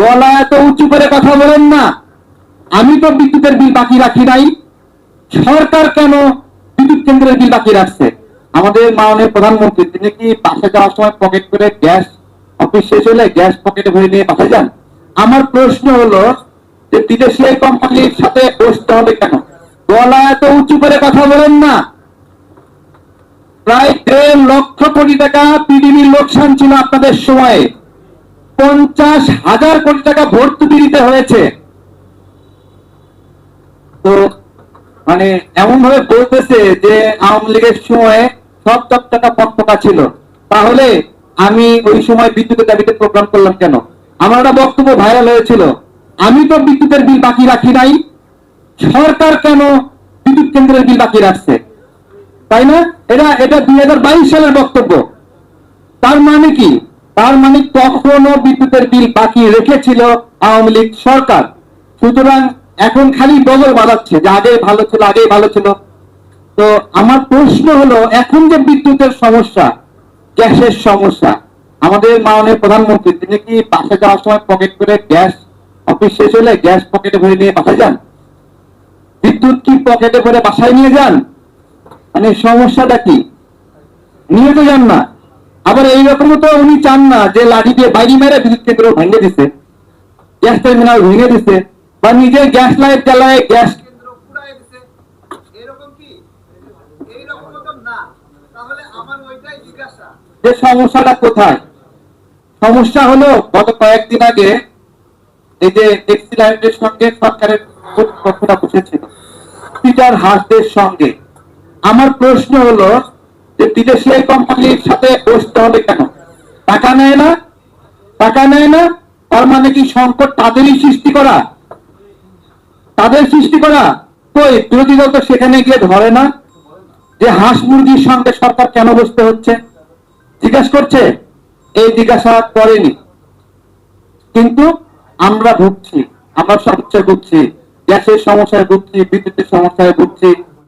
গলা এত উঁচু করে কথা বলেন না। আমি তো বিদ্যুতের বিল বাকি রাখি নাই, সরকার কেন বিদ্যুৎ কেন্দ্রের বিল বাকি রাখছে? আমাদের মাননীয় প্রধানমন্ত্রী তিনি কি বাসে যাওয়ার সময় পকেট করে গ্যাস অফিস শেষ হলে গ্যাস পকেটে ভরে নিয়ে বাসে যান? আমার প্রশ্ন হলো যে বিদেশি এই কোম্পানির সাথে বসতে হবে কেন? গলা এত উঁচু করে কথা বলেন না। প্রায় 1.5 লক্ষ কোটি টাকা পিডিবির লোকসান ছিল আপনাদের সময়ে, 50,000 কোটি টাকা ভর্তুকি দিতে হয়েছে। তো মানে এমন ভাবে বলতেছে যে আওয়ামী লীগের সময় সব টাকা পক্কা ছিল, তাহলে আমি ওই সময় বিদ্যুতের দাবিতে প্রোগ্রাম করলাম কেন? আমার একটা বক্তব্য ভাইরাল হয়েছিল, আমি তো বিদ্যুতের বিল বাকি রাখি নাই, সরকার কেন বিদ্যুৎ কেন্দ্রের বিল বাকি রাখছে? তাই না? এটা 2022 সালের বক্তব্য। তার মানে কি? তার মানে তখনও বিদ্যুতের বিল বাকি রেখেছিল আওয়ামী লীগ সরকার। সুতরাং এখন খালি বগল বাজাচ্ছে যে আগেই ভালো ছিল, আগেই ভালো ছিল। তো আমার প্রশ্ন হলো, এখন যে বিদ্যুতের সমস্যা, গ্যাসের সমস্যা, আমাদের মাননীয় প্রধানমন্ত্রী তিনি কি বাসে যাওয়ার সময় পকেট করে গ্যাস অফিস শেষ হলে গ্যাস পকেটে ভরে নিয়ে বাসায় যান? বিদ্যুৎ কি পকেটে ভরে বাসায় নিয়ে যান? মানে সমস্যাটা কি? নিয়ে তো যান না। আবার এইরকমও তো উনি চান না যে লাঠি দিয়ে বাইরে মেরে বিদ্যুৎ কেন্দ্র ভেঙে দিছে, গ্যাস টার্মিনাল ভেঙে দিছে, বা নিজে গ্যাস লাইট জ্বালায় গ্যাস কেন্দ্র পুড়ায় দিছে। এরকম কি? এইরকম তো না। তাহলে আমার ওইটাই জিজ্ঞাসা যে সমস্যাটা কোথায়? সমস্যা হলো গত কয়েকদিন আগে এই যে এক্সিলাইটের সঙ্গে সরকারের কর্তৃপক্ষরা বসেছিল পিটার হাসদের সঙ্গে। আমার প্রশ্ন হলো যে বিদেশি এই কোম্পানির সাথে বসতে হবে কেন? টাকা নেয় না, টাকা নেয় না। তার মানে কি সংকট তাদেরই সৃষ্টি করা? তাদের সৃষ্টি করা? কই বিরোধী দল তো সেখানে গিয়ে ধরে না যে হাঁস মুরগির সঙ্গে সরকার কেন বসতে হচ্ছে, জিজ্ঞাসা করছে? এই জিজ্ঞাসা করেনি। কিন্তু আমরা ভুগছি, আমরা সমস্যায় ভুগছি, গ্যাসের সমস্যায় ভুগছি, বিদ্যুতের সমস্যায় ভুগছি,